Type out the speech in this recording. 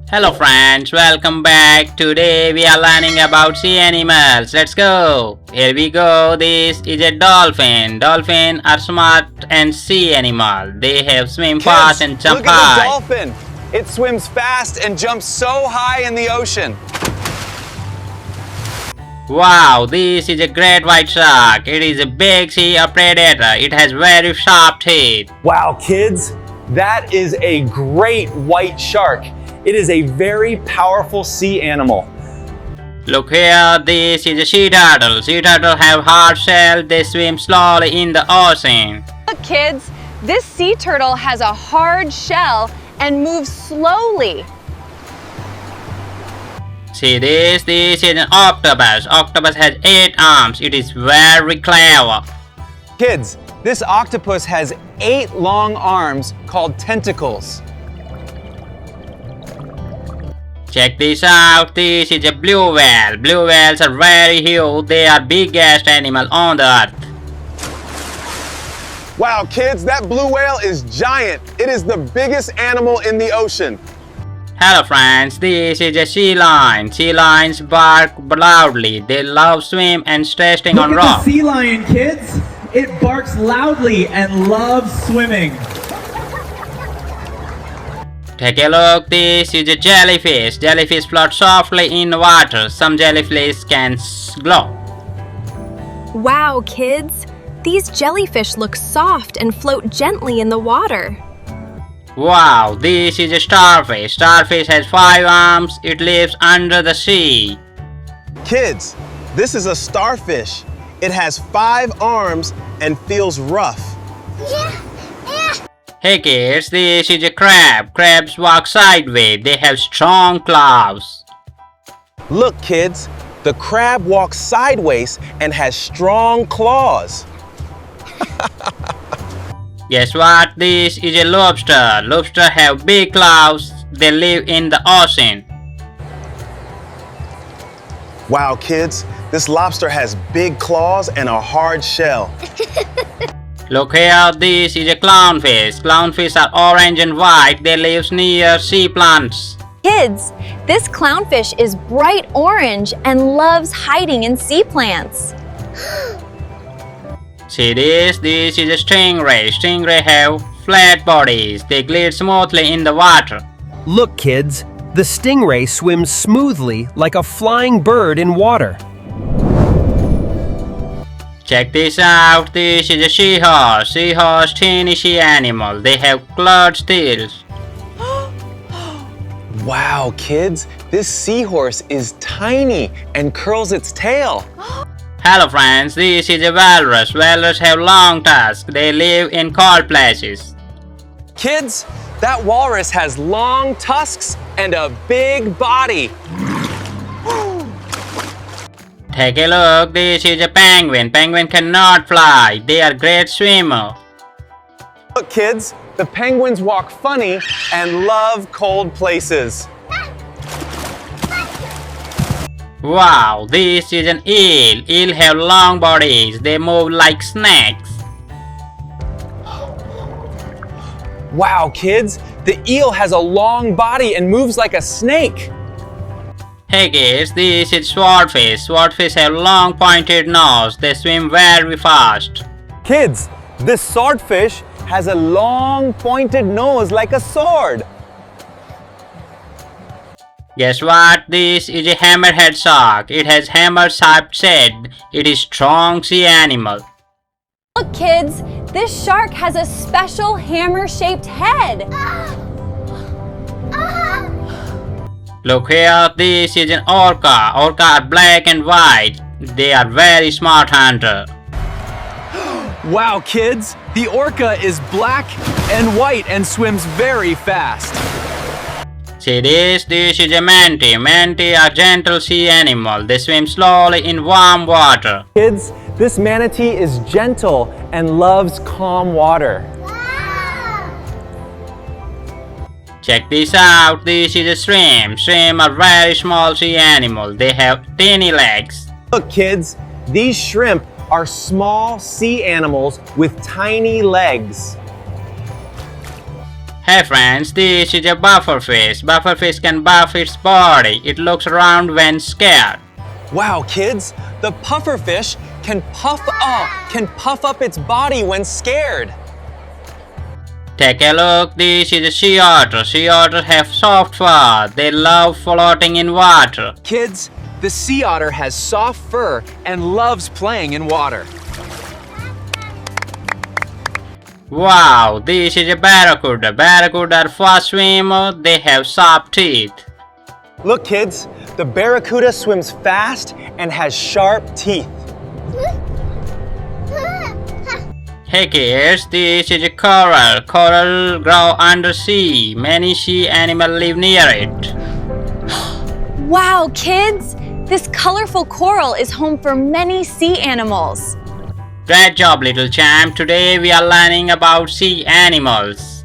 Hello friends, welcome back. Today we are learning about sea animals. Let's go. Here we go. This is a dolphin. Dolphins are smart and sea animal. They have swim fast and jump look at high. the dolphin. It swims fast and jumps so high in the ocean. Wow, this is a great white shark. It is a big sea predator. It has very sharp teeth. Wow, kids, that is a great white shark. It is a very powerful sea animal. Look here, this is a sea turtle. Sea turtle have hard shell. They swim slowly in the ocean. Look, kids, this sea turtle has a hard shell and moves slowly. See this is an octopus. Octopus has 8 arms. It is very clever. Kids, this octopus has 8 long arms called tentacles. Check this out. This is a blue whale. Blue whales are very huge. They are biggest animal on the earth. Wow, kids, that blue whale is giant. It is the biggest animal in the ocean. Hello friends, this is a sea lion. Sea lions bark loudly. They love swim and stretching on Look at the rocks. sea lion, kids. It barks loudly and loves swimming. Take a look. This is a jellyfish. Jellyfish float softly in water. Some jellyfish can glow. Wow, kids! These jellyfish look soft and float gently in the water. Wow, this is a starfish. Starfish has 5 arms. It lives under the sea. Kids, this is a starfish. It has 5 arms and feels rough. Hey kids, this is a crab. Crabs walk sideways. They have strong claws. Look, kids, the crab walks sideways and has strong claws. Guess what? This is a lobster. Lobster have big claws. They live in the ocean. Wow, kids, this lobster has big claws and a hard shell. Look here, this is a clownfish. Clownfish are orange and white. They live near sea plants. Kids, this clownfish is bright orange and loves hiding in sea plants. See this? This is a stingray. Stingray have flat bodies. They glide smoothly in the water. Look, kids, the stingray swims smoothly like a flying bird in water. Check this out. This is a seahorse. Seahorse, teeny sea animal. They have clawed tails. Wow, kids, this seahorse is tiny and curls its tail. Hello friends, this is a walrus. Walrus have long tusks. They live in cold places. Kids, that walrus has long tusks and a big body. Take a look. This is a penguin. Penguin cannot fly. They are great swimmers. Look, kids, the penguins walk funny and love cold places. Wow, this is an eel. Eel have long bodies. They move like snakes. Wow, kids, the eel has a long body and moves like a snake. Hey kids, this is swordfish. Swordfish have long pointed nose. They swim very fast. Kids, this swordfish has a long pointed nose like a sword. Guess what? This is a hammerhead shark. It has hammer-shaped head. It is strong sea animal. Look, kids, this shark has a special hammer-shaped head. Look here, this is an orca. Orca are black and white. They are very smart hunter. Wow, kids, the orca is black and white and swims very fast. See this is a manatee. Manatee are gentle sea animal. They swim slowly in warm water. Kids, this manatee is gentle and loves calm water. Check this out. This is a shrimp. Shrimp are very small sea animal. They have tiny legs. Look, kids, these shrimp are small sea animals with tiny legs. Hey friends, this is a bufferfish. Bufferfish can buff its body. It looks around when scared. Wow, kids, the pufferfish can puff up its body when scared. Take a look, this is a sea otter. Sea otters have soft fur. They love floating in water. Kids, the sea otter has soft fur and loves playing in water. Wow, this is a barracuda. Barracuda are fast swimmer. They have sharp teeth. Look, kids, the barracuda swims fast and has sharp teeth. Hey kids, this is a coral. Coral grow under sea. Many sea animals live near it. Wow, kids! This colorful coral is home for many sea animals. Great job, little champ. Today we are learning about sea animals.